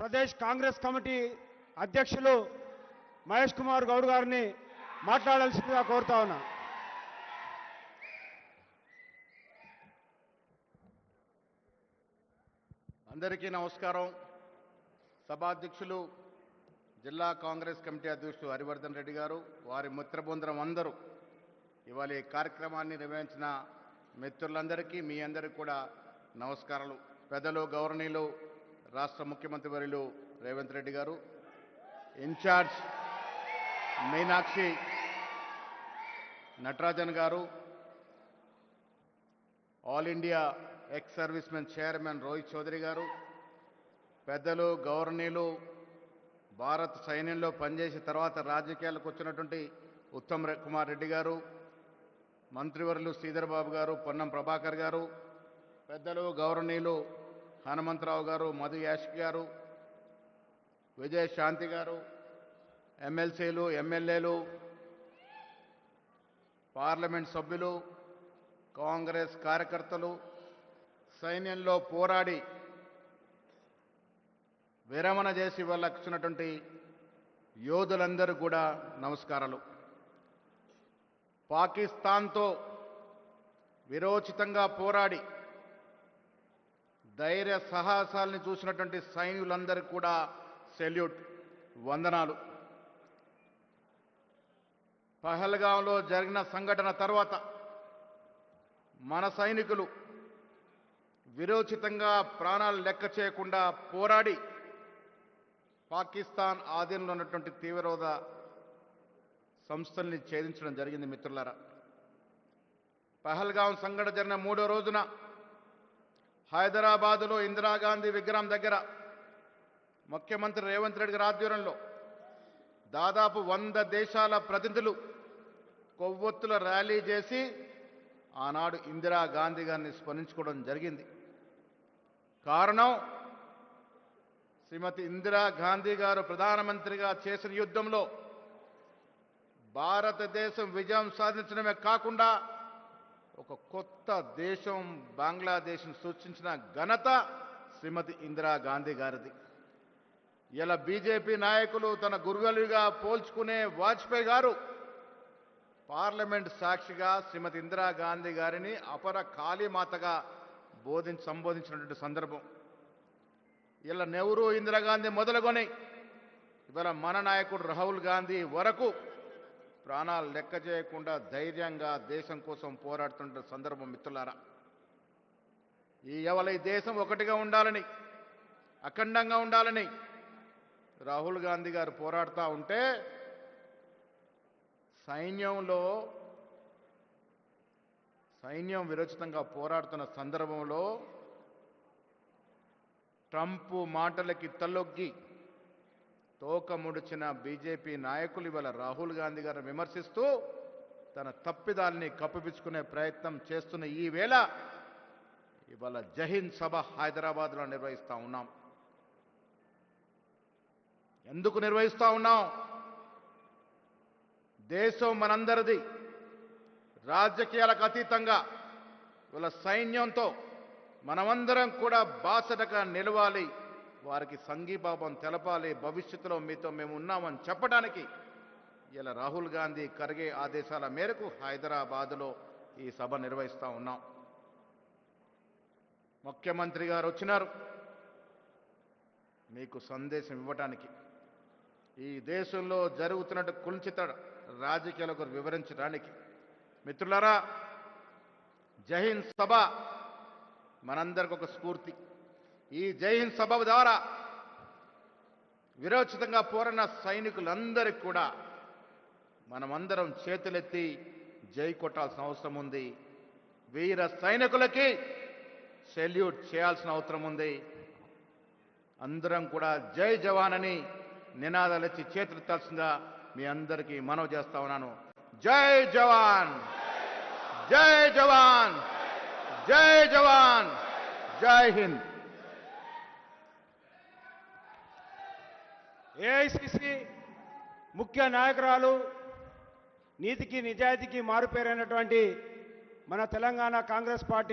Pradesh Congress committee అధ్యక్షులు మహేష్ కుమార్ గౌడ్ గారిని మాట్లాడాల్సిందిగా కోరుతా ఉన్నా. అందరికీ నమస్కారం. సభాధ్యక్షులు జిల్లా కాంగ్రెస్ కమిటీ అధ్యక్షులు హరివర్ధన్ రెడ్డి గారు, వారి మిత్రబృందం అందరూ ఇవాళ ఈ కార్యక్రమాన్ని నిర్వహించిన మిత్రులందరికీ మీ అందరికీ కూడా నమస్కారాలు. పెద్దలు గౌరవనీయులు రాష్ట్ర ముఖ్యమంత్రి వర్యులు రేవంత్ రెడ్డి గారు, ఇన్ఛార్జ్ మీనాక్షి నటరాజన్ గారు, all India ex servicemen chairman Rohit Chaudhary గారు, పెద్దలు గౌరవనీయులు భారత సైన్యంలో పనిచేసిన తర్వాత రాజకీయాలకు వచ్చినటువంటి ఉత్తమ్ కుమార్ రెడ్డి గారు, మంత్రివర్యులు శ్రీధర్ బాబు గారు, పొన్నం ప్రభాకర్ గారు, పెద్దలు గౌరవనీయులు హనుమంతరావు గారు, మధు యాష్కి గారు, విజయశాంతి గారు, ఎమ్మెల్సీలు, ఎమ్మెల్యేలు, పార్లమెంట్ సభ్యులు, కాంగ్రెస్ కార్యకర్తలు, సైన్యంలో పోరాడి విరమణ చేసి వచ్చినటువంటి యోధులందరూ కూడా నమస్కారాలు. పాకిస్తాన్తో విరోచితంగా పోరాడి ధైర్య సాహసాలని చూసినటువంటి సైనికులందరికీ కూడా సెల్యూట్, వందనాలు. పహల్గాంలో జరిగిన సంఘటన తర్వాత మన సైనికులు విరోచితంగా ప్రాణాలు లెక్క చేయకుండా పోరాడి పాకిస్తాన్ ఆధీనంలో ఉన్నటువంటి తీవ్రవాద సంస్థల్ని ఛేదించడం జరిగింది. మిత్రులారా, పహల్గాం సంఘటన జరిగిన 3వ రోజున హైదరాబాదులో ఇందిరాగాంధీ విగ్రహం దగ్గర ముఖ్యమంత్రి రేవంత్ రెడ్డి గారి ఆధ్వర్యంలో దాదాపు 100 దేశాల ప్రతినిధులు కొవ్వొత్తుల ర్యాలీ చేసి ఆనాడు ఇందిరాగాంధీ గారిని స్మరించుకోవడం జరిగింది. కారణం, శ్రీమతి ఇందిరాగాంధీ గారు ప్రధానమంత్రిగా చేసిన యుద్ధంలో భారతదేశం విజయం సాధించడమే కాకుండా ఒక కొత్త దేశం బంగ్లాదేశ్ను సృష్టించిన ఘనత శ్రీమతి ఇందిరాగాంధీ గారిది. ఇలా బీజేపీ నాయకులు తన గురువులుగా పోల్చుకునే వాజ్పేయి గారు పార్లమెంట్ సాక్షిగా శ్రీమతి ఇందిరాగాంధీ గారిని అపర కాళీమాతగా సంబోధించినటువంటి సందర్భం. ఇలా నెహ్రూ, ఇందిరాగాంధీ మొదలుకొని ఇవాళ మన నాయకుడు రాహుల్ గాంధీ వరకు ప్రాణాలు లెక్క చేయకుండా ధైర్యంగా దేశం కోసం పోరాడుతున్న సందర్భం. మిత్రులారా, ఈ దేశం ఒకటిగా ఉండాలని, అఖండంగా ఉండాలని రాహుల్ గాంధీ గారు పోరాడుతూ ఉంటే సైన్యం విరోచితంగా పోరాడుతున్న సందర్భంలో ట్రంప్ మాటలకి తలొగ్గి తోక ముడిచిన బీజేపీ నాయకులు ఇవాళ రాహుల్ గాంధీ గారిని విమర్శిస్తూ తన తప్పిదాల్ని కప్పిపుచ్చుకునే ప్రయత్నం చేస్తున్న ఈ వేళ ఇవాళ జైహింద్ సభ హైదరాబాద్లో నిర్వహిస్తూ ఉన్నాం. ఎందుకు నిర్వహిస్తూ ఉన్నాం? దేశం మనందరిది. రాజకీయాలకు అతీతంగా ఇవాళ సైన్యంతో మనమందరం కూడా బాసటగా నిలవాలి, వారికి సంఘీభావం తెలపాలి, భవిష్యత్తులో మీతో మేము ఉన్నామని చెప్పడానికి ఇలా రాహుల్ గాంధీ, ఖర్గే ఆదేశాల మేరకు హైదరాబాదులో ఈ సభ నిర్వహిస్తూ ఉన్నాం. ముఖ్యమంత్రి గారు వచ్చినారు మీకు సందేశం ఇవ్వటానికి, ఈ దేశంలో జరుగుతున్నట్టు కుల్చిత రాజకీయాలకు వివరించడానికి. మిత్రులారా, జైహింద్ సభ మనందరికి ఒక స్ఫూర్తి. ఈ జైహింద్ సభ ద్వారా విరోచితంగా పోరాడిన సైనికులందరికీ కూడా మనమందరం చేతులెత్తి జై కొట్టాల్సిన అవసరం ఉంది. వీర సైనికులకి సెల్యూట్ చేయాల్సిన అవసరం ఉంది. అందరం కూడా జై జవాన్ అని నినాదాలు ఇచ్చి చేతులెత్తాల్సిందిగా మీ అందరికీ మనవి చేస్తా ఉన్నాను. జై జవాన్, జై జవాన్, జై జవాన్, జై హింద్. ఏఐసిసి ముఖ్య నాయకురాలు, నీతికి నిజాయితీకి మారుపేరైనటువంటి మన తెలంగాణ కాంగ్రెస్ పార్టీ